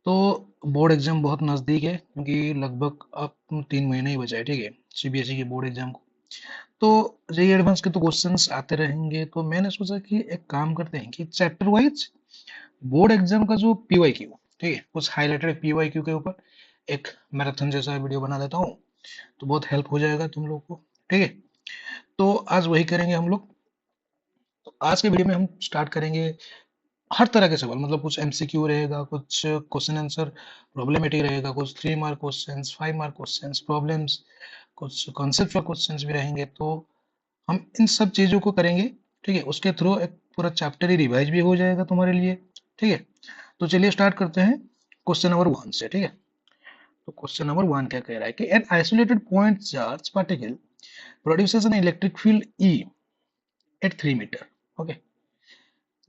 तो board exam बहुत नज़दीक है क्योंकि लगभग अब 3 महीने ही बचा है, ठीक है, सीबीएसई के बोर्ड एग्जाम को। तो जेई एडवांस के तो क्वेश्चंस आते रहेंगे, तो मैंने सोचा कि एक काम करते हैं कि चैप्टर वाइज बोर्ड एग्जाम का जो पीवाईक्यू, ठीक है, कुछ हाईलाइटेड पीवाईक्यू के ऊपर एक मैराथन जैसा वीडियो बना देता हूँ, तो बहुत हेल्प हो जाएगा तुम लोग को, ठीक है। तो आज वही करेंगे हम लोग। तो आज के वीडियो में हम स्टार्ट करेंगे हर तरह के सवाल, मतलब कुछ एमसीक्यू रहेगा, कुछ क्वेश्चन आंसर प्रॉब्लमेटिक रहेगा, कुछ 3 mark questions, 5 mark questions, problems, कुछ कॉन्सेप्चुअल क्वेश्चंस भी रहेंगे। तो हम इन सब चीजों को करेंगे, ठीक है। उसके थ्रू एक पूरा चैप्टर ही रिवाइज भी हो जाएगा तुम्हारे लिए, ठीक है। तो चलिए स्टार्ट करते हैं क्वेश्चन नंबर 1 से, ठीक है। तो क्वेश्चन नंबर 1 क्या कह रहा है कि an isolated point charge particle produces an electric field E at 3 metre, okay.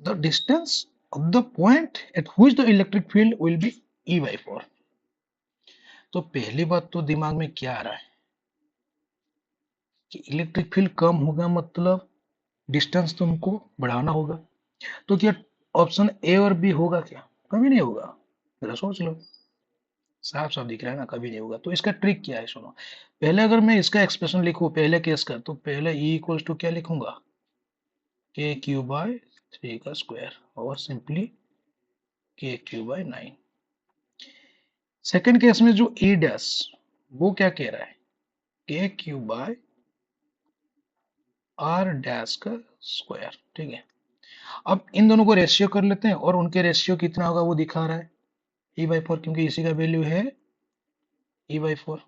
The distance of the point at which the electric field will be E by 4। तो पहली बात तो दिमाग में क्या आ रहा है कि इलेक्ट्रिक फील्ड कम होगा, मतलब डिस्टेंस तुमको बढ़ाना होगा। तो क्या ऑप्शन ए और बी होगा क्या? कभी नहीं होगा। जरा सोच लो, साफ साफ दिख रहा है ना, कभी नहीं होगा। तो इसका ट्रिक क्या है, सुनो। पहले अगर मैं इसका एक्सप्रेशन लिखूं पहले केस का, तो पहले E इक्वल्स टू क्या लिखूंगा, के क्यू बाय 3 का स्क्वायर, और सिंपली के क्यू बाय 9। सेकेंड केस में जो ई डैश, वो क्या कह रहा है, के क्यू बाय आर डैश का स्क्वायर, ठीक है। अब इन दोनों को रेशियो कर लेते हैं, और उनके रेशियो कितना होगा वो दिखा रहा है, ई बाई 4, क्योंकि इसी का वैल्यू है ई बाई 4।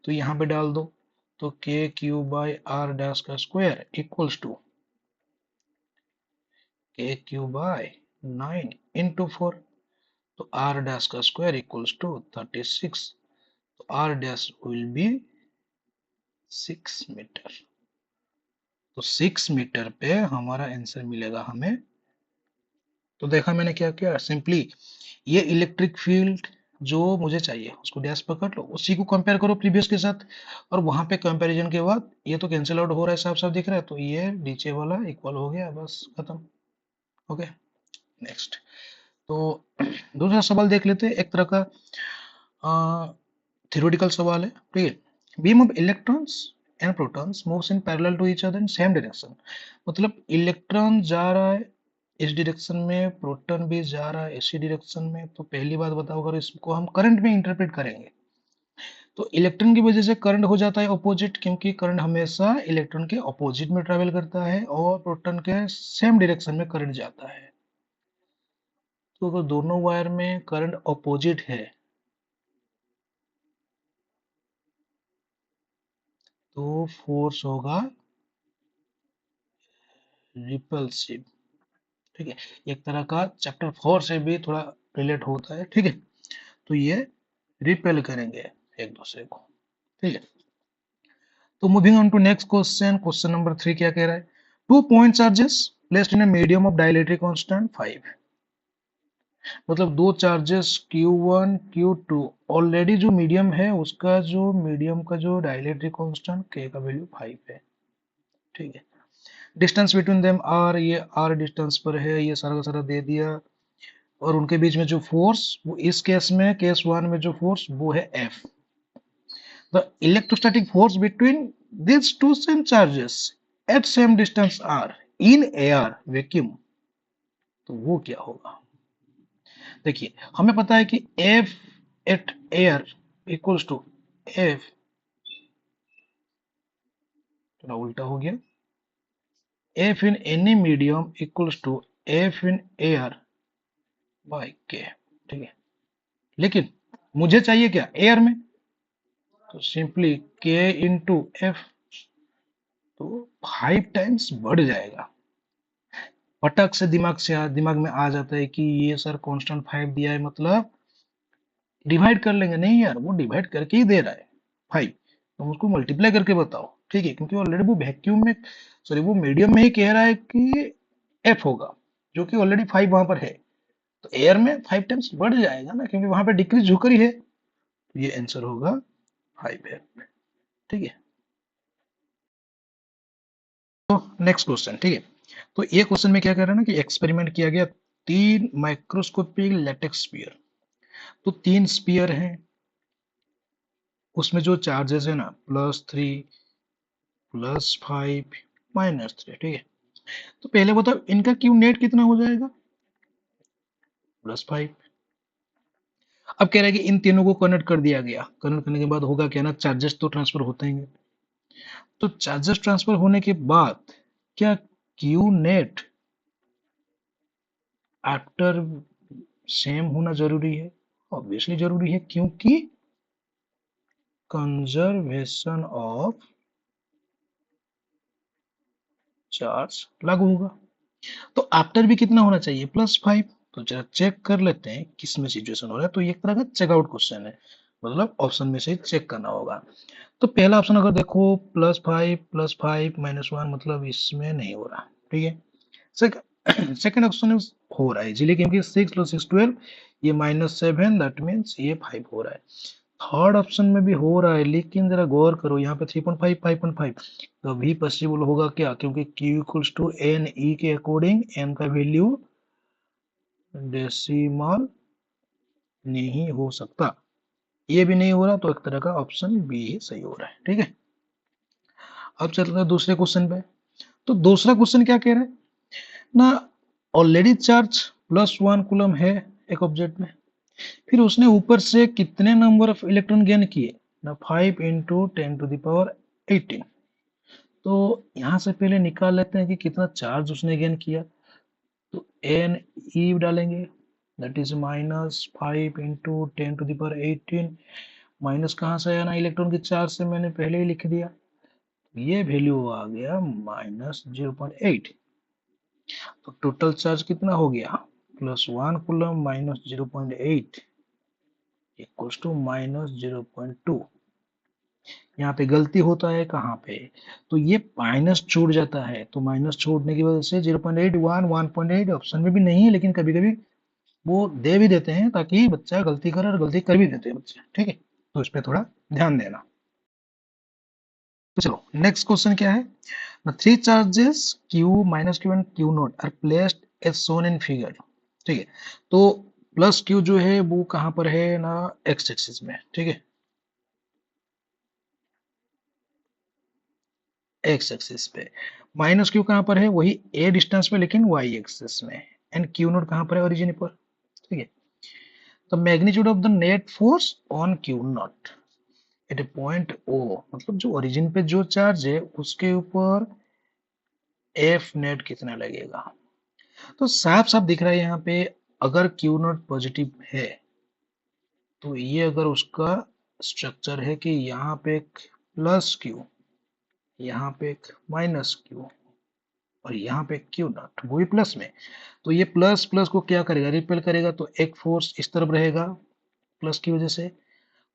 तो यहाँ पे डाल दो, तो K Q by R dash का square equals to K Q by 9 into 4। तो आर डैश का स्क्वायर इक्वल्स टू 36। तो R dash will be 6 metre. तो 6 मीटर पे हमारा आंसर मिलेगा हमें। तो देखा मैंने क्या किया, सिंपली ये इलेक्ट्रिक फील्ड जो मुझे चाहिए उसको डैश पकड़ लो, उसी को कंपेयर करो प्रीवियस के साथ, और वहां पे कंपैरिजन के बाद ये तो कैंसिल आउट हो रहा है, साफ साफ दिख रहा है, तो ये नीचे वाला इक्वल हो गया, बस खत्म। Okay, next. तो दूसरा सवाल देख लेते हैं, एक तरह का थ्योरेटिकल सवाल है, ठीक है। Beam of electrons and protons moves in parallel to each other in same direction. मतलब इलेक्ट्रॉन जा रहा है इस डायरेक्शन में, प्रोटॉन भी जा रहा है इसी डायरेक्शन में। तो पहली बात बताओ, अगर इसको हम करंट में इंटरप्रेट करेंगे, तो इलेक्ट्रॉन की वजह से करंट हो जाता है ऑपोजिट, क्योंकि करंट हमेशा इलेक्ट्रॉन के ऑपोजिट में ट्रेवल करता है, और प्रोटॉन के सेम डायरेक्शन में करंट जाता है। तो अगर दोनों वायर में करंट ऑपोजिट है, तो फोर्स होगा रिपल्सिव, ठीक है। एक तरह का चैप्टर 4 से भी थोड़ा रिलेट होता है, ठीक है। तो ये रिपेल करेंगे एक दूसरे को, ठीक है। तो moving on to next question, question number 3 क्या कह रहा है, 2 point charges placed in a medium of dielectric constant 5। मतलब दो चार्जेस Q1 Q2, ऑलरेडी जो मीडियम है उसका जो मीडियम का जो डाइलेक्ट्रिक कांस्टेंट K का वैल्यू 5 है, ठीक है। डिस्टेंस बिटवीन देम आर, ये आर डिस्टेंस पर है, ये सारा का सारा दे दिया। और उनके बीच में जो फोर्स, वो इस केस में केस 1 में जो फोर्स वो है F। The electrostatic force between these two same charges at same distance r in air vacuum, तो वो क्या होगा। देखिए हमें पता है कि F at air equals to F, थोड़ा उल्टा हो गया, F in any medium equals to F in air by K, ठीक है। लेकिन मुझे चाहिए क्या, एयर में, तो सिंपली K इंटू F, तो 5 टाइम्स बढ़ जाएगा। फटक से दिमाग में आ जाता है कि ये सर कांस्टेंट 5 दिया है, मतलब डिवाइड कर लेंगे। नहीं यार, वो डिवाइड करके ही दे रहा है 5, तुम उसको मल्टीप्लाई करके बताओ, ठीक है। क्योंकि ऑलरेडी वो वैक्यूम में, सॉरी वो मीडियम में ही कह रहा है कि एफ होगा, जो कि ऑलरेडी 5 वहां पर है। तो एयर में 5 टाइम्स बढ़ जाएगा ना, क्योंकि वहां पे डिक्रीज होकर ही है। तो ये आंसर होगा 5 है, ठीक है। तो नेक्स्ट क्वेश्चन, ठीक है। तो ये क्वेश्चन में क्या कर रहा है ना कि एक्सपेरिमेंट किया गया 3 माइक्रोस्कोपिक लेटेक्स स्फीयर। तो 3 स्पीयर हैं, उसमें जो चार्जेस है ना +3 +5 -3, ठीक है। तो पहले बताओ इनका क्यू नेट कितना हो जाएगा, +5। अब कह रहा है कि इन तीनों को कनेक्ट कर दिया गया, कनेक्ट करने के बाद होगा क्या ना, चार्जेस तो ट्रांसफर होते हैं। तो चार्जेस ट्रांसफर होने के बाद क्या क्यू नेट आफ्टर सेम होना जरूरी है? ऑब्वियसली जरूरी है, क्योंकि कंजर्वेशन ऑफ चार्ज लागू होगा। तो आफ्टर भी कितना होना चाहिए, +5। तो जरा चेक कर लेते हैं किस में सिचुएशन हो रहा है। तो ये एक तरह का चेकआउट क्वेश्चन है, मतलब ऑप्शन में से चेक करना होगा। तो पहला ऑप्शन अगर देखो +5 +5 -1, मतलब इसमें नहीं हो रहा, ठीक है। सेकंड ऑप्शन हो रहा है इजीली, क्योंकि 6 + 6 12, ये -7, दैट मीन्स ये 5 हो रहा है। थर्ड ऑप्शन में भी हो रहा है, लेकिन जरा गौर करो यहाँ पे 3.5 5.5 तभी पॉसिबल होगा क्या, क्योंकि Q equals to N E के अकॉर्डिंग एन का वैल्यू डेसिमल नहीं हो सकता। ये भी नहीं हो रहा, तो एक तरह का ऑप्शन बी ही सही हो रहा है, ठीक है। अब चलते हैं दूसरे क्वेश्चन पे। तो दूसरा क्वेश्चन क्या कह रहा है ना, ऑलरेडी चार्ज +1 कूलम है एक ऑब्जेक्ट में, फिर उसने ऊपर से कितने नंबर ऑफ इलेक्ट्रॉन गेन किए ना, 5 × 10⁻18। तो यहाँ से पहले निकाल लेते हैं कि कितना चार्ज उसने गेन किया। तो एन ई डालेंगे, दैट इज -5 × 10⁻18। माइनस कहाँ से आया ना, इलेक्ट्रॉन की चार्ज से मैंने पहले ही लिख दिया, ये वैल्यू आ गया -0.8। तो टोटल चार्ज कितना हो गया, +1 कूलम -0.8 इक्वल्स टू -0.2। यहाँ पे गलती होता है कहाँ पे, तो ये माइनस छूट जाता है, तो माइनस छूटने की वजह से 0.8 1.8 ऑप्शन में भी नहीं है, लेकिन कभी कभी वो दे भी देते हैं ताकि बच्चा गलती करे, और गलती कर भी देते हैं बच्चे, ठीक है। तो इस पे थोड़ा ध्यान देना। तो चलो नेक्स्ट क्वेश्चन क्या है, three charges Q -Q and Q not are placed as shown in figure, ठीक है। तो प्लस Q जो है वो कहाँ पर है ना, एक्स एक्सिस में, ठीक है, एक्स एक्सिस पे। माइनस क्यू कहाँ पर है, वही ए डिस्टेंस पे लेकिन वाई एक्सिस में। एंड क्यू नोट कहाँ पर है, ओरिजिन पर, ठीक है। तो magnitude of the net force on Q not at a point O, मतलब जो ओरिजिन पे जो चार्ज है उसके ऊपर एफ नेट कितना लगेगा। तो साफ साफ दिख रहा है यहाँ पे, अगर क्यू नॉट पॉजिटिव है तो ये अगर उसका स्ट्रक्चर है कि यहाँ पे एक प्लस क्यू, यहाँ पे एक माइनस क्यू, और यहाँ पे क्यू नॉट वो भी प्लस में, तो ये प्लस प्लस को क्या करेगा, रिपेल करेगा। तो एक फोर्स इस तरफ रहेगा प्लस की वजह से,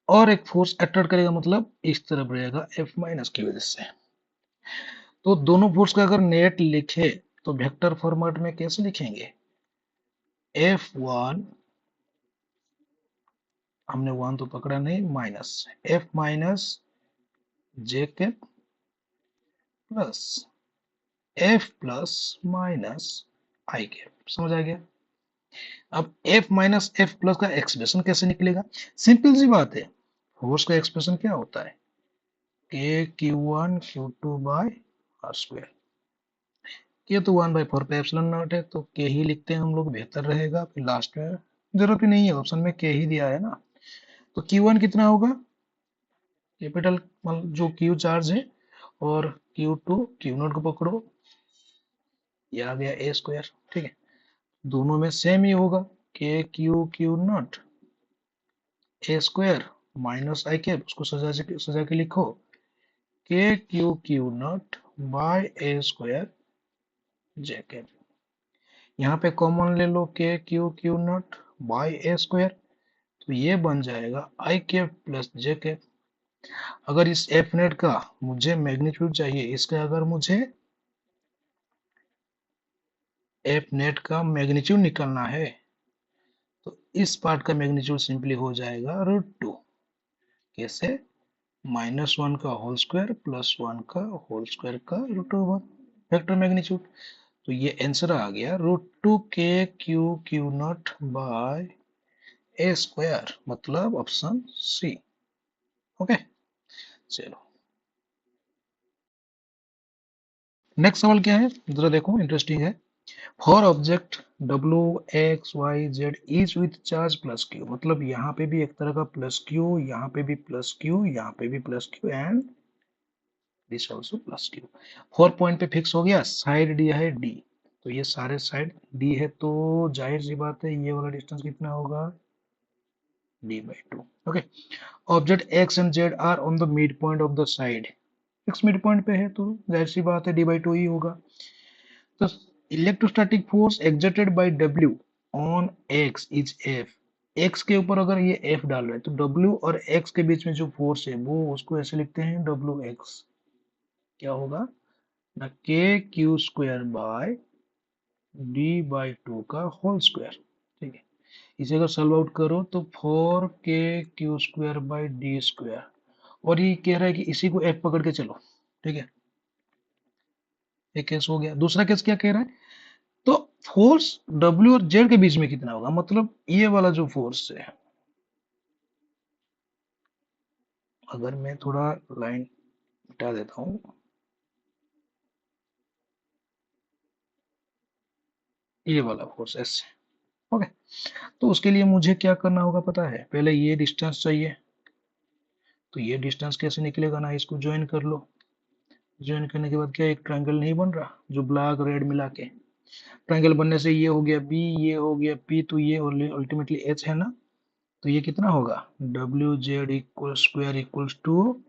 और एक फोर्स अट्रैक्ट करेगा, मतलब इस तरफ रहेगा एफ माइनस की वजह से। तो दोनों फोर्स का अगर नेट लिखे तो वेक्टर फॉर्मेट में कैसे लिखेंगे, F1, हमने वन तो पकड़ा नहीं, minus F minus J cap plus F plus minus I cap, समझ आ गया। अब F माइनस F प्लस का एक्सप्रेशन कैसे निकलेगा, सिंपल सी बात है, फोर्स का एक्सप्रेशन क्या होता है, K Q1 Q2 bye are square. ये तो 1/4 पे एप्सिलॉन नॉट है, तो के ही लिखते हैं हम लोग, बेहतर रहेगा। फिर लास्ट में जरूरत ही नहीं है, ऑप्शन में के ही दिया है ना। तो Q1 कितना होगा, कैपिटल जो Q चार्ज है, और Q2 Q नॉट को पकड़ो, ये आ गया ए स्क्वायर, ठीक है। दोनों में सेम ही होगा, K Q Q not A square minus I cap, उसको सजा के लिखो, K Q Q not by A square J cap. यहाँ पे कॉमन ले लो, K Q Q not by A square, तो ये बन जाएगा I cap plus J cap. अगर इस एफ नेट का मुझे मैग्नीट्यूड चाहिए, इसका अगर मुझे एफ नेट का मैग्नीट्यूड निकालना है, तो इस पार्ट का मैग्नीट्यूड सिंपली हो जाएगा √2। कैसे, -1 का होल स्क्वायर प्लस 1 का होल स्क्वायर का √1 वेक्टर मैग्नीट्यूड। तो ये आंसर आ गया √2 K Q Q not by A square, मतलब ऑप्शन सी। ओके, चलो नेक्स्ट सवाल क्या है, जरा देखो, इंटरेस्टिंग है। For object W X Y Z is with charge plus Q, मतलब यहाँ पे भी एक तरह का प्लस क्यू, यहाँ पे भी प्लस क्यू, यहाँ पे भी plus Q and this also plus Q. 4 point पे फिक्स हो गया, साइड दिया है डी, तो ये सारे साइड डी है, तो जाहिर सी बात है ये वाला डिस्टेंस कितना होगा, d/2। Okay, object X and Z are on the midpoint of the side, X midpoint पे है तो जाहिर सी बात है d/2 ही होगा। तो electrostatic force exerted by W on X is F। X के ऊपर अगर ये F डाल रहे हैं तो W और X के बीच में जो फोर्स है वो उसको ऐसे लिखते हैं WX। क्या होगा ना, KQ² d/2 का होल स्क्वायर। ठीक है, इसे अगर सॉल्व आउट करो तो 4KQ² और ये कह रहा है कि इसी को F पकड़ के चलो। ठीक है, एक केस हो गया। दूसरा केस क्या कह रहा है, तो फोर्स W और Z के बीच में कितना होगा, मतलब ये वाला जो फोर्स है, अगर मैं थोड़ा लाइन मिटा देता हूं, ये वाला फोर्स S। ओके, तो उसके लिए मुझे क्या करना होगा पता है, पहले ये डिस्टेंस चाहिए, तो ये डिस्टेंस कैसे निकलेगा ना, इसको ज्वाइन कर लो। ज्वाइन करने के बाद क्या एक ट्रायंगल नहीं बन रहा, जो ब्लैक रेड मिला के, ट्रायंगल बनने से ये हो गया B, ये हो गया P, तो ये अल्टीमेटली H है ना। तो ये कितना होगा, WZ equal square equals to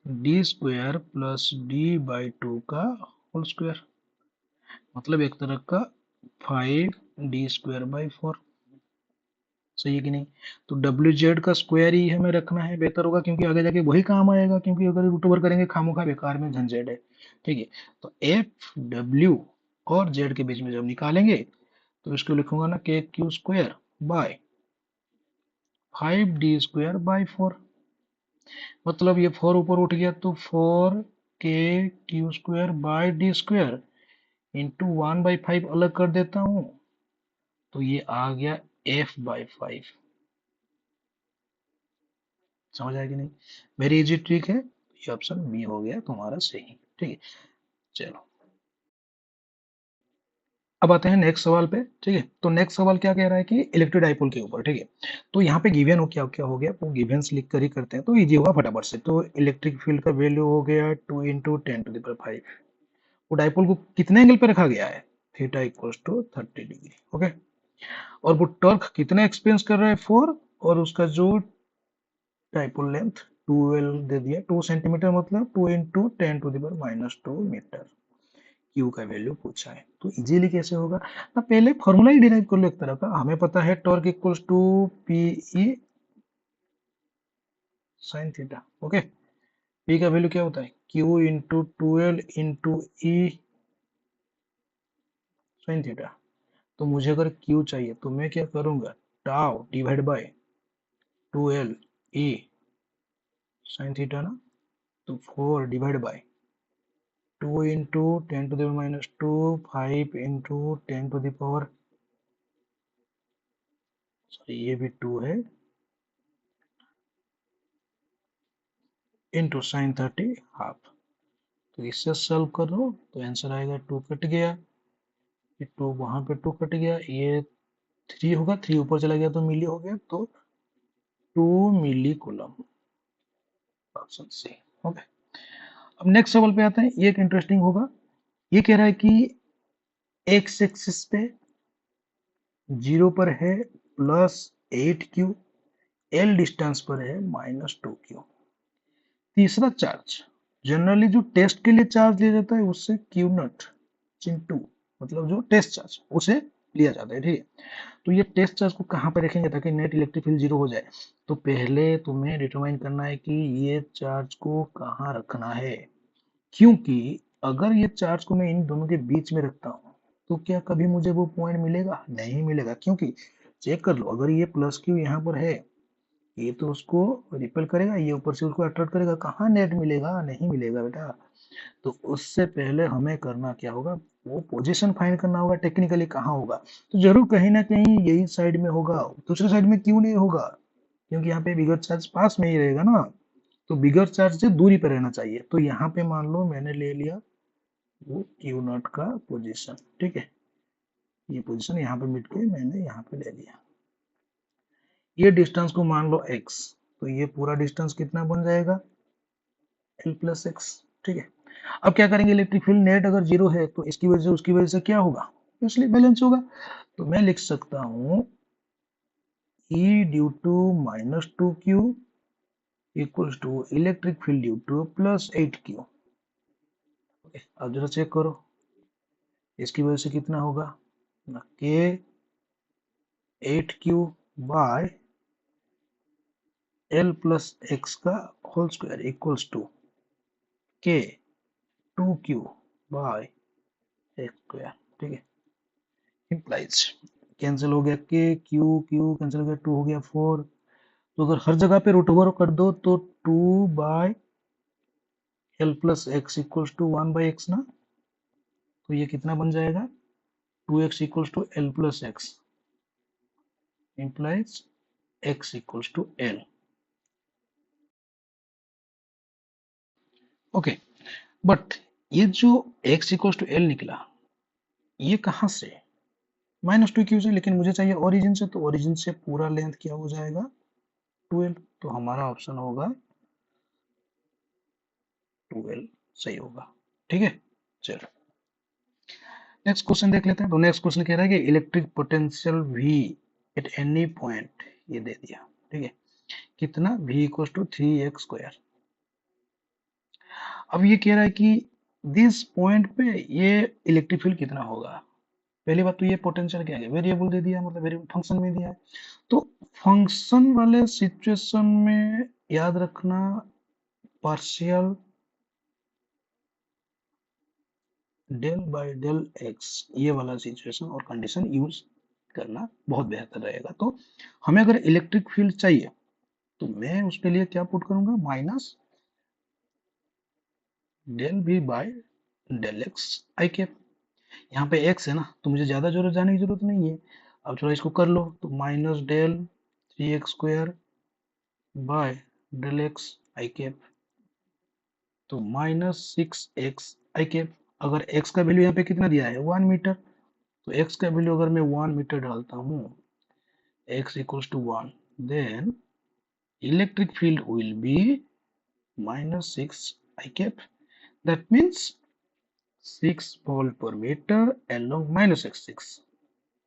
d² plus d/2 का होल स्क्वायर, मतलब एक तरह का 5d²/4। सही है कि नहीं। तो WZ का स्क्वायर ही हमें रखना है, बेहतर होगा, क्योंकि आगे जाके वही काम आएगा, क्योंकि अगर रूट ओवर करेंगे खामोखा बेकार में झंझट है। ठीक है, तो एफ डब्ल्यू और जेड के बीच में जब निकालेंगे तो इसको लिखूंगा ना KQ² बाय 5d²/4, मतलब ये 4 ऊपर उठ गया तो 4KQ² बाय d² इंटू 1/5 अलग कर देता हूं, तो ये आ गया F/5। समझ आया कि नहीं, वेरी इजी ट्रिक है, ये ऑप्शन बी हो गया तुम्हारा सही। ठीक है, चलो अब आते हैं नेक्स्ट सवाल पे। ठीक है, तो नेक्स्ट सवाल क्या कह रहा है कि इलेक्ट्रिक डाइपोल के ऊपर। ठीक है, तो यहाँ पे गिवन हो क्या क्या हो गया, वो गिवेंस लिख कर ही करते हैं तो इजी होगा फटाफट से। तो इलेक्ट्रिक फील्ड का वैल्यू हो गया 2 इंटू 10⁵। वो डाइपोल को कितने एंगल पे रखा गया है, theta equals to 30 degree. Okay, और वो टॉर्क कितना एक्सपीरियंस कर रहा है 4, और उसका जो डाइपोल लेंथ 12 दे दिया, 2 सेंटीमीटर, मतलब 2 इंटू 10⁻²मीटर। क्यू का वैल्यू पूछा है, तो इजीली कैसे होगा ना, पहले फॉर्मूला ही डिराइव कर लो एक तरह का। हमें पता है torque equals to P E sine theta. Okay, P का वैल्यू क्या होता है, Q into 12 into E sine theta. तो मुझे अगर क्यू चाहिए तो मैं क्या करूंगा, tau divide by 12 E sine theta ना, तो 4 divide by 2 into 10⁻², 5 into 10⁻, sorry ये भी 2 है, इंटू साइन 30 हाफ। तो इससे सॉल्व कर लो तो आंसर आएगा 2 कट गया, ये 2 वहां पे 2 कट गया, ये 3 होगा, 3 ऊपर चला गया तो मिली हो गया, तो 2 मिली कूलम, ऑप्शन सी। ओके, अब नेक्स्ट सवाल पे आते हैं, ये एक इंटरेस्टिंग होगा। ये कह रहा है कि एक्स एक्सिस पे 0 पर है +8Q, L डिस्टेंस पर है -2Q। तीसरा चार्ज, जनरली जो टेस्ट के लिए चार्ज लिया जाता है उससे Q0 चिंटू, मतलब जो टेस्ट चार्ज उसे लिया जाता है। ठीक है, तो ये टेस्ट चार्ज को कहाँ पे रखेंगे ताकि नेट इलेक्ट्रिक फील्ड 0 हो जाए, तो पहले तुम्हें डिटरमाइन करना है कि ये चार्ज को कहाँ रखना है, क्योंकि अगर ये चार्ज को मैं इन दोनों के बीच में रखता हूँ तो क्या कभी मुझे वो पॉइंट मिलेगा, नहीं मिलेगा, क्योंकि चेक कर लो, अगर ये प्लस क्यू यहाँ पर है, ये तो उसको रिपेल करेगा, ये ऊपर से उसको अट्रैक्ट करेगा, कहाँ नेट मिलेगा, नहीं मिलेगा बेटा। तो उससे पहले हमें करना क्या होगा, वो पोजीशन फाइंड करना होगा, टेक्निकली कहाँ होगा। तो जरूर कहीं ना कहीं यही साइड में होगा, दूसरे साइड में क्यों नहीं होगा, क्योंकि यहाँ पे बिगर चार्ज पास में ही रहेगा ना, तो बिगर चार्ज से दूरी पर रहना चाहिए। तो यहाँ पे मान लो मैंने ले लिया वो क्यू नॉट का पोजीशन, ठीक है, ये पोजीशन यहाँ पे मिट के मैंने यहाँ पे ले लिया। ये डिस्टेंस को मान लो x, तो ये पूरा डिस्टेंस कितना बन जाएगा, l प्लस एक्स, ठीक है। अब क्या करेंगे, इलेक्ट्रिक फील्ड नेट अगर जीरो है तो इसकी वजह से उसकी वजह से क्या होगा, इसलिए बैलेंस होगा। तो मैं लिख सकता हूँ E due to minus two Q equals to electric field due to plus 8q। अब जरा चेक करो, इसकी वजह से कितना होगा, के 8q bye L plus x का होल स्क्वायर इक्वल्स टू के 2q बाय एक्स स्क्वायर, ठीक है। इम्प्लाइज कैंसिल हो गया, के क्यू क्यू कैंसिल हो गया, 2 हो गया 4। तो अगर हर जगह पे रूट ओवर कर दो तो 2 by L plus X equals to 1 by X ना, तो ये कितना बन जाएगा, 2x equals to L plus X, implies x equals to L. Okay, but ये जो x इक्वल्स टू एल निकला, ये कहाँ से, माइनस टू क्यू से, लेकिन मुझे चाहिए ओरिजिन से, तो ओरिजिन से पूरा लेंथ क्या हो जाएगा, 12। तो हमारा ऑप्शन होगा 12 सही होगा, ठीक है। चलो नेक्स्ट क्वेश्चन देख लेते हैं। तो नेक्स्ट क्वेश्चन कह रहा है कि electric potential V at any point, ये दे दिया, ठीक है, कितना, V equals to 3x square. अब ये कह रहा है कि दिस पॉइंट पे ये इलेक्ट्रिक फील्ड कितना होगा। पहली बात तो ये पोटेंशियल क्या है, वेरिएबल दे दिया, मतलब वेरिएबल फंक्शन में दिया है। तो फंक्शन वाले सिचुएशन में याद रखना partial del by del X, ये वाला सिचुएशन और कंडीशन यूज करना बहुत बेहतर रहेगा। तो हमें अगर इलेक्ट्रिक फील्ड चाहिए तो मैं उसके लिए क्या पुट करूंगा, minus del V by del X I cap. यहाँ पे एक्स है ना, तो मुझे ज्यादा जरूरत जाने की जरूरत नहीं है। अब थोड़ा इसको कर लो, तो minus del 3x square by del X I cap, तो माइनस 6x आई कैप। अगर x का वैल्यू यहाँ पे कितना दिया है, 1 मीटर, तो x का वैल्यू अगर मैं 1 मीटर डालता हूँ, x equals to 1, then electric field will be minus 6 I cap, that means 6 volt per metre along minus X 6,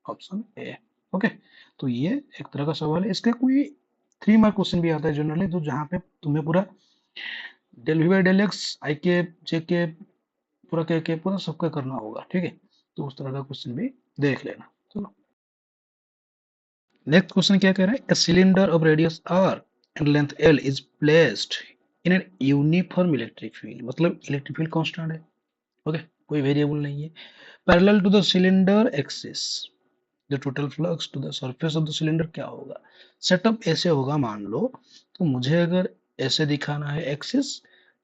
option A. Okay, तो ये एक तरह का सवाल है। इसका कोई 3 मार्क क्वेश्चन भी आता है जनरली, तो जहाँ पे तुम्हें पूरा del V by del X I K J के पूरा के पूरा सबका करना होगा, ठीक है। तो उस तरह का क्वेश्चन भी देख लेना। चलो नेक्स्ट क्वेश्चन क्या कह रहा है, a cylinder of radius R and length L is placed in an uniform electric field, मतलब इलेक्ट्रिक फील्ड कांस्टेंट है, ओके, कोई वेरिएबल नहीं है, parallel to the cylinder axis, the total flux to the surface of the cylinder क्या होगा। Setup ऐसे होगा, मान लो तो मुझे अगर ऐसे दिखाना है एक्सिस,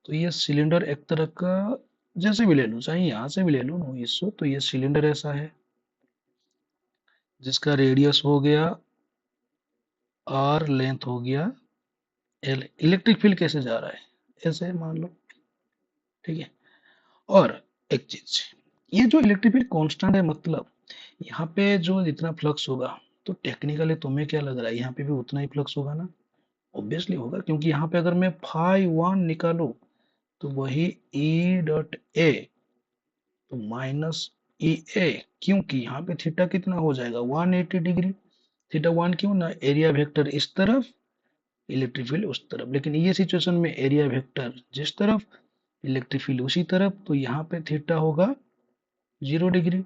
तो ये सिलेंडर एक तरह का जैसे भी ले लूं, चाहे यहाँ से भी ले लूं, नो इश्यू। तो ये सिलेंडर ऐसा है जिसका रेडियस हो गया आर, लेंथ हो गया एल। इलेक्ट्रिक फील्ड कैसे जा रहा है, ऐसे मान लो, ठीक है। और एक चीज, ये जो इलेक्ट्रिक फील्ड कांस्टेंट है, मतलब यहाँ पे जो जितना फ्लक्स होगा, तो टेक्निकली तुम्हें क्या लग रहा है, यहाँ पे भी उतना ही फ्लक्स होगा ना, ऑब्वियसली होगा, क्योंकि यहाँ पे अगर मैं फाई वन निकालू तो वही ई डॉट ए, तो माइनस ई ए, क्योंकि यहाँ पे थीटा कितना हो जाएगा, 180 डिग्री। थीटा वन क्यों ना, एरिया वेक्टर इस तरफ, इलेक्ट्रिक फील्ड उस तरफ, लेकिन ये सिचुएशन में एरिया वेक्टर जिस तरफ, इलेक्ट्रिक फील्ड उसी तरफ, तो यहाँ पे थीटा होगा 0 डिग्री।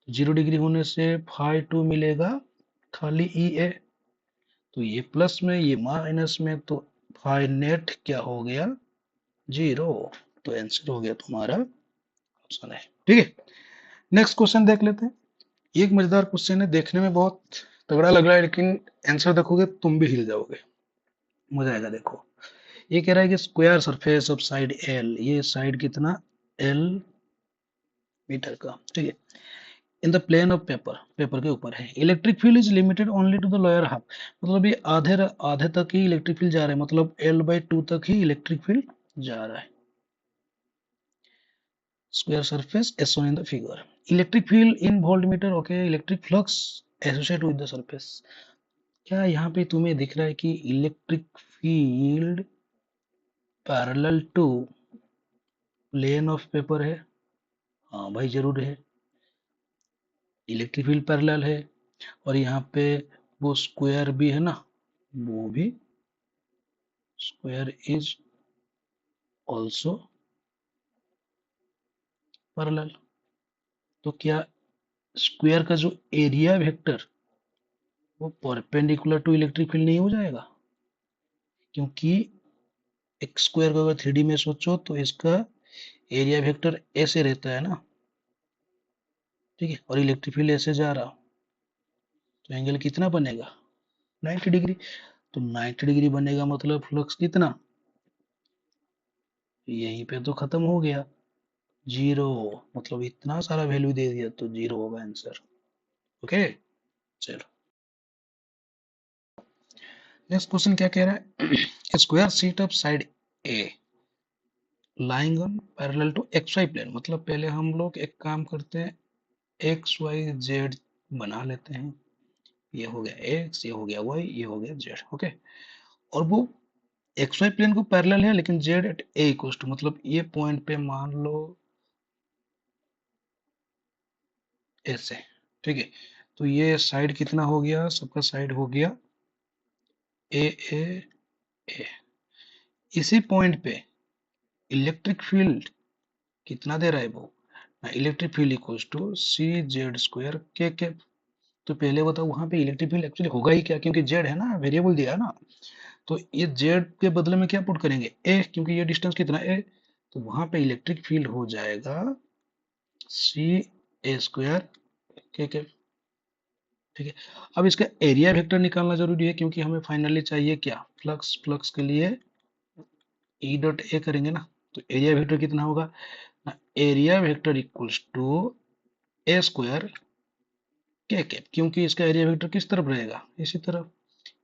0 डिग्री होने से फाई टू मिलेगा खाली ई ए, तो ये प्लस में ये माइनस में, तो फाई नेट क्या हो गया, 0। तो आंसर हो गया तुम्हारा ऑप्शन है, ठीक है। नेक्स्ट क्वेश्चन देख लेते हैं। एक मजेदार क्वेश्चन है, देखने में बहुत तगड़ा लग रहा है, लेकिन आंसर देखोगे तुम भी हिल जाओगे, मजा आएगा। देखो ये कह रहा है कि square surface of side L, ये साइड कितना एल मीटर का, ठीक है, in the plane of paper, paper के ऊपर है। Electric field is limited only to the lower half, मतलब ये आधे आधे तक ही इलेक्ट्रिक फील्ड जा रहा है, मतलब L/2 तक ही इलेक्ट्रिक फील्ड जा रहा है। Square surface as shown in the figure. Electric field in volt metre, okay, electric flux associate with the surface. क्या यहाँ पे तुम्हें दिख रहा है कि electric field parallel to plane of paper है? हाँ भाई जरूर है, इलेक्ट्रिक फील्ड पैरेलल है, और यहाँ पे वो स्क्वायर भी है ना, वो भी स्क्वायर इज ऑल्सो पैरेलल। तो क्या स्क्वायर का जो एरिया वेक्टर वो परपेंडिकुलर टू इलेक्ट्रिक फील्ड नहीं हो जाएगा? क्योंकि एक स्क्वायर को अगर 3D में सोचो तो इसका एरिया वेक्टर ऐसे रहता है ना, ठीक है, और इलेक्ट्रिक फील्ड ऐसे जा रहा, तो एंगल कितना बनेगा? 90 डिग्री। तो 90 डिग्री बनेगा मतलब फ्लक्स कितना, यहीं पे तो खत्म हो गया, जीरो। मतलब इतना सारा वैल्यू दे दिया तो जीरो होगा आंसर। ओके, चलो नेक्स्ट क्वेश्चन क्या कह रहा है, square sheet of side A lying on parallel to X Y plane. मतलब पहले हम लोग एक काम करते हैं, एक्स वाई जेड बना लेते हैं, ये हो गया एक्स, ये हो गया वाई, ये हो गया जेड, ओके। और वो एक्स वाई प्लेन को पैरेलल है, लेकिन Z at A equal to, मतलब ये पॉइंट पे मान लो ऐसे, ठीक है। तो ये साइड कितना हो गया, सबका साइड हो गया ए ए ए। इसी पॉइंट पे इलेक्ट्रिक फील्ड कितना दे रहा है वो, electric field equals to C Z square K. तो पहले बताओ वहां पे इलेक्ट्रिक फील्ड एक्चुअली होगा ही क्या, क्योंकि जेड है ना, वेरिएबल दिया है ना, तो ये जेड के बदले में क्या पुट करेंगे, ए, क्योंकि ये डिस्टेंस कितना ए, तो वहां पे इलेक्ट्रिक फील्ड हो जाएगा सी ए स्क्वायर के, ठीक है। अब इसका एरिया वेक्टर निकालना जरूरी है, क्योंकि हमें फाइनली चाहिए क्या, फ्लक्स। फ्लक्स के लिए ई डॉट ए करेंगे ना, तो एरिया वेक्टर कितना होगा, area vector equals to A square K cap, क्योंकि इसका एरिया वेक्टर किस तरफ रहेगा, इसी तरफ,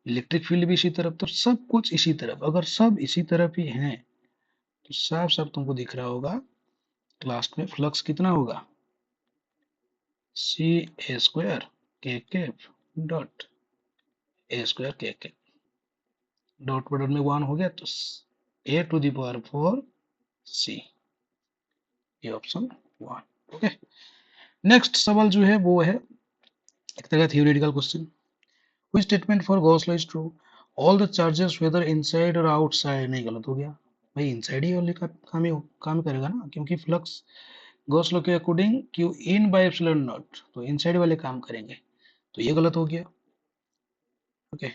इलेक्ट्रिक फील्ड भी इसी तरफ, तो सब कुछ इसी तरफ। अगर सब इसी तरफ ही हैं तो साफ साफ तुमको दिख रहा होगा लास्ट में फ्लक्स कितना होगा, सी ए square K cap dot A square K cap, dot product में वन हो गया, तो ए टू द पावर 4 सी, ये ऑप्शन वन, ओके। नेक्स्ट सवाल जो है वो है एक तरह का theoretical question, which statement for Gauss law is true, all the charges whether inside और आउटसाइड। नहीं, गलत हो गया भाई, इनसाइड ही ओनली का काम करेगा ना, क्योंकि फ्लक्स गॉस लॉ के according Q in by epsilon not, तो इनसाइड वाले काम करेंगे, तो ये गलत हो गया, okay.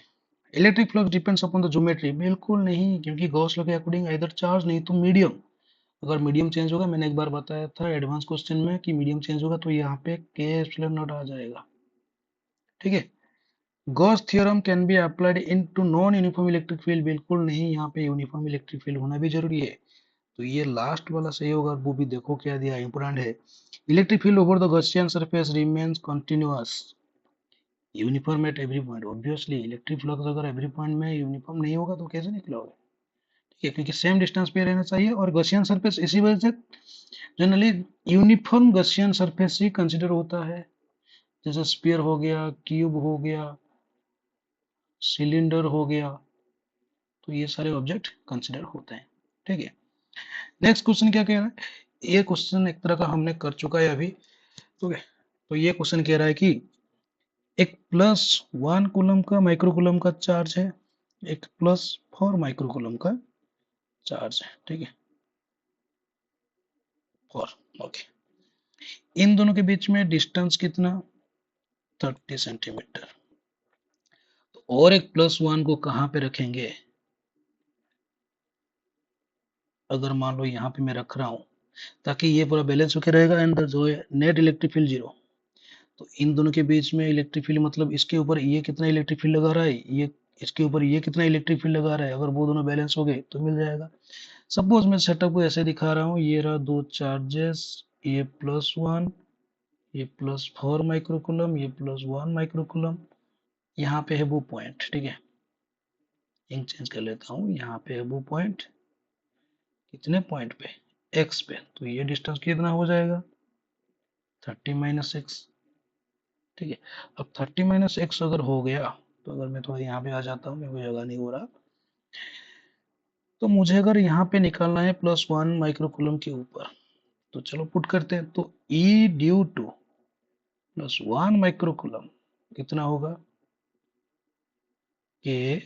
Electric flux depends upon the geometry, बिल्कुल नहीं, क्योंकि गॉस लॉ के अकॉर्डिंग इधर चार्ज नहीं तो मीडियम, अगर मीडियम चेंज होगा, मैंने एक बार बताया था एडवांस क्वेश्चन में कि मीडियम चेंज होगा तो यहाँ पे के एप्सिलॉन नॉट आ जाएगा, ठीक है। Gauss theorem can be applied in to non uniform electric field, बिल्कुल नहीं, यहाँ पे यूनिफॉर्म इलेक्ट्रिक फील्ड होना भी जरूरी है, तो ये लास्ट वाला सही होगा। वो भी देखो क्या दिया, इंपोर्टेंट है, electric field over the Gaussian surface remains continuous uniform at every point. Obviously electric flux अगर एवरी पॉइंट में यूनिफॉर्म नहीं होगा तो कैसे निकलोगे, ठीक है, क्योंकि सेम डिस्टेंस पे रहना चाहिए, और गॉसियन सरफेस इसी वजह से जनरली यूनिफॉर्म गॉसियन सरफेस ही कंसिडर होता है, जैसे स्फीयर हो गया, क्यूब हो गया, सिलेंडर हो गया, तो ये सारे ऑब्जेक्ट कंसिडर होते हैं, ठीक है। नेक्स्ट क्वेश्चन क्या कह रहा है, ये क्वेश्चन एक तरह का हमने कर चुका है अभी, ठीक है। तो ये क्वेश्चन कह रहा है कि एक +1 कूलम का माइक्रोकूलम का चार्ज है, एक +4 माइक्रोकूलम का चार्ज है, ठीक है, 4, ओके। इन दोनों के बीच में डिस्टेंस कितना, 30 सेंटीमीटर। तो और एक +1 को कहाँ पे रखेंगे, अगर मान लो यहाँ पे मैं रख रहा हूँ, ताकि ये पूरा बैलेंस होकर रहेगा, एंड जो है नेट इलेक्ट्रिक फील्ड जीरो। तो इन दोनों के बीच में इलेक्ट्रिक फील्ड, मतलब इसके ऊपर ये कितना इलेक्ट्रिक फील्ड लगा रहा है, ये इसके ऊपर ये कितना इलेक्ट्रिक फील्ड लगा रहा है, अगर वो दोनों बैलेंस हो गए तो मिल जाएगा। सपोज मैं सेटअप को ऐसे दिखा रहा हूँ, ये रहा दो चार्जेस, ये +1, ये +4 माइक्रोकूलम, ये +1 माइक्रोकूलम, यहाँ पे है वो पॉइंट, ठीक है। इंक चेंज कर लेता हूँ, यहाँ पे है वो पॉइंट, कितने पॉइंट पे, एक्स पे, तो ये डिस्टेंस कितना हो जाएगा 30 - x, ठीक है। अब 30 - x अगर हो गया, तो अगर मैं थोड़ा यहाँ पे आ जाता हूँ, मेरे को जगह नहीं हो रहा, तो मुझे अगर यहाँ पे निकालना है +1 माइक्रोकूलम के ऊपर, तो चलो पुट करते हैं। तो E ड्यू टू +1 माइक्रोकूलम कितना होगा, K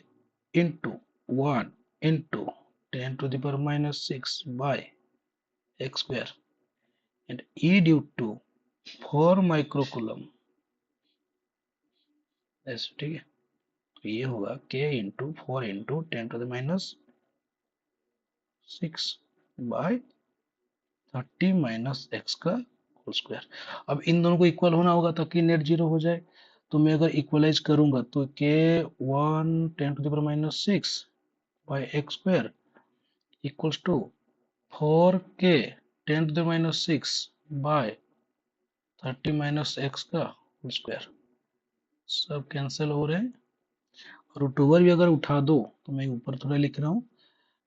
into 1 into 10⁻⁻6 by x square, and E due to 4 microcoulomb, ऐसे, ठीक है। तो ये होगा K into 4 into 10⁻6 by 30 - x का होल स्क्वायर। अब इन दोनों को इक्वल होना होगा ताकि नेट जीरो हो जाए। तो मैं अगर इक्वलाइज करूंगा तो K1 10⁻6 बाय x square equals to 4K 10⁻6 by 30 - x का होल स्क्वायर। सब कैंसिल हो रहे हैं। रूट ओवर भी अगर उठा दो, तो मैं ऊपर थोड़ा लिख रहा हूँ,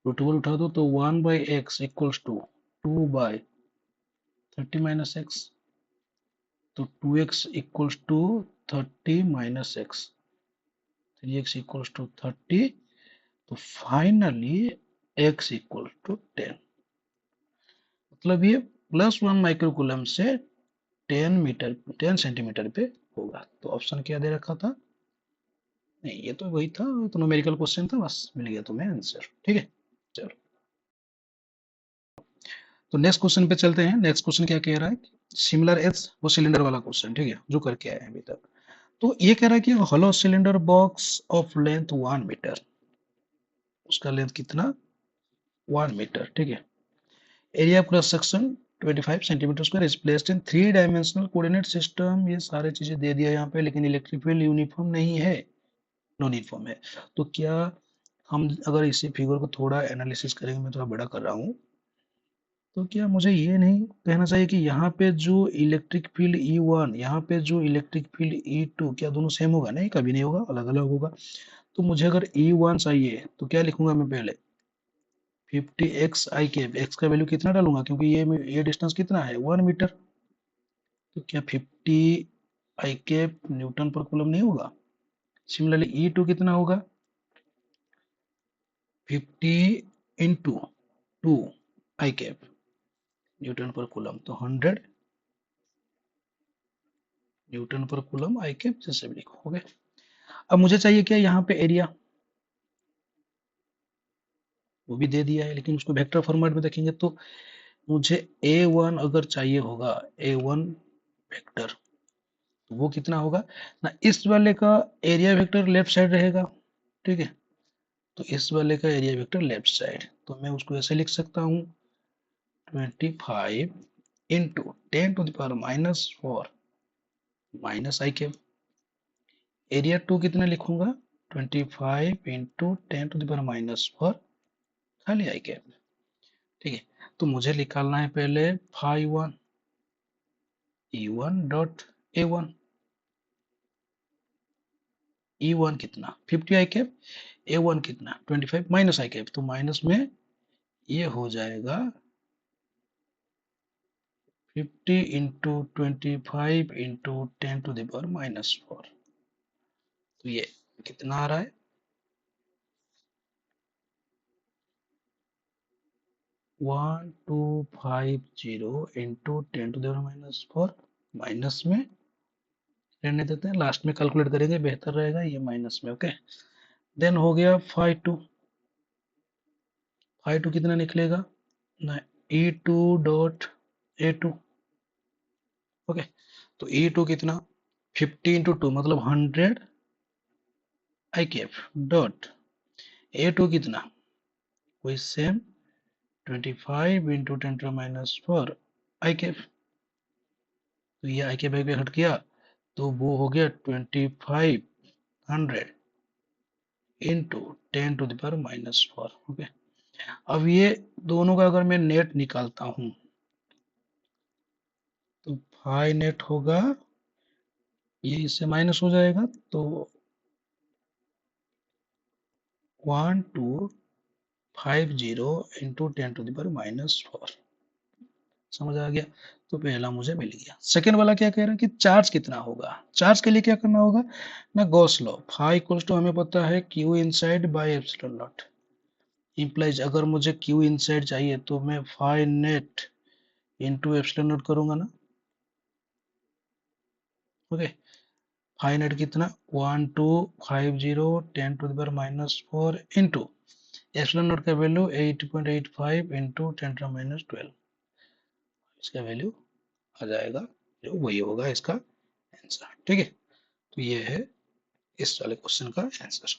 रूट ओवर उठा दो तो 1/x इक्वल्स टू 2/30 - x, तो 2x equals to 30 - x, 3x equals to 30, तो फाइनली x इक्वल टू 10। मतलब ये +1 माइक्रोकूलम से 10 सेंटीमीटर पे होगा। तो ऑप्शन क्या दे रखा था, नहीं ये तो वही था, तो न्यूमेरिकल क्वेश्चन था, बस मिल गया तुम्हें आंसर, ठीक है। चलो, तो नेक्स्ट क्वेश्चन पे चलते हैं। नेक्स्ट क्वेश्चन क्या कह रहा है, सिमिलर एज वो सिलेंडर वाला क्वेश्चन, ठीक है, जो करके आए हैं अभी तक। तो ये कह रहा है कि hollow cylinder box of length 1 metre, उसका लेंथ कितना 1 मीटर, ठीक है। Area of cross section 25 centimetre square is placed in 3 dimensional coordinate system. ये सारी चीजें दे दिया यहाँ पे, लेकिन इलेक्ट्रिक फील्ड यूनिफॉर्म नहीं है, नॉन यूनिफॉर्म है। तो क्या हम अगर इसी फिगर को थोड़ा एनालिसिस करेंगे, मैं थोड़ा बड़ा कर रहा हूँ, तो क्या मुझे ये नहीं कहना चाहिए कि यहाँ पे जो इलेक्ट्रिक फील्ड E1, यहाँ पे जो इलेक्ट्रिक फील्ड E2, क्या दोनों सेम होगा, नहीं कभी नहीं होगा, अलग अलग होगा। तो मुझे अगर E1 चाहिए तो क्या लिखूंगा मैं पहले 50x आई कैप, एक्स का वैल्यू कितना डालूंगा, क्योंकि ये डिस्टेंस कितना है 1 मीटर। तो क्या 50 आई कैप न्यूटन पर कूलम नहीं होगा। सिमिलरली E2 कितना होगा 50 इंटू 2 आई कैप न्यूटन पर कूलम, तो 100 न्यूटन पर कूलम आई कैप, जैसे भी लिखो, ओके। अब मुझे चाहिए क्या यहाँ पे एरिया, वो भी दे दिया है, लेकिन उसको वेक्टर फॉर्मेट में देखेंगे तो मुझे A1 अगर चाहिए होगा, A1 वेक्टर, तो वो कितना होगा ना, इस वाले का एरिया वेक्टर लेफ्ट साइड रहेगा, ठीक है। तो इस वाले का एरिया वेक्टर लेफ्ट साइड, तो मैं उसको ऐसे लिख सकता हूँ 25 into 10⁻⁻4 minus I cap. Area 2 कितना लिखूंगा 25 इंटू 10⁻⁻4 खाली आई कैप, ठीक है। तो मुझे निकालना है पहले φ1 E1 डॉट A1, E1 कितना 50 आई कैप, A1 कितना 25 माइनस आई कैप, तो माइनस में ये हो जाएगा 50 इंटू 25 इंटू 10⁻⁻4, तो ये कितना आ रहा है 1250 इंटू 10⁻⁻4, माइनस में रहने देते हैं, लास्ट में कैलकुलेट करेंगे बेहतर रहेगा, ये माइनस में, ओके। देन हो गया φ2 कितना निकलेगा ना E2 डॉट A2, ओके। तो E2 कितना 50 इंटू 2 मतलब 100 आई कैप डॉट A2 कितना वही सेम 25 इंटू 10⁻⁻4 आई कैप। तो ये आई कैप हट गया, तो वो हो गया 2500 इंटू 10⁻⁻4। ओके, अब ये दोनों का अगर मैं नेट निकालता हूं तो फाइ नेट होगा, ये इससे माइनस हो जाएगा, तो 1250 इंटू 10⁻⁻4। समझ आ गया? तो पहला मुझे मिल गया। सेकेंड वाला क्या कह रहा है कि चार्ज कितना होगा। चार्ज के लिए क्या करना होगा ना, Gauss law, phi equals to हमें पता है Q inside by epsilon not. Implies अगर मुझे क्यू इनसाइड चाहिए तो मैं phi net into epsilon not करूंगा ना। ओके, फाई नेट कितना 1250 10⁻⁻4 इंटू एप्सिलॉन नॉट का वैल्यू 8.85 इंटू 10⁻12। इसका वैल्यू आ जाएगा जो वही होगा इसका आंसर। ठीक है, तो ये है इस वाले क्वेश्चन का आंसर।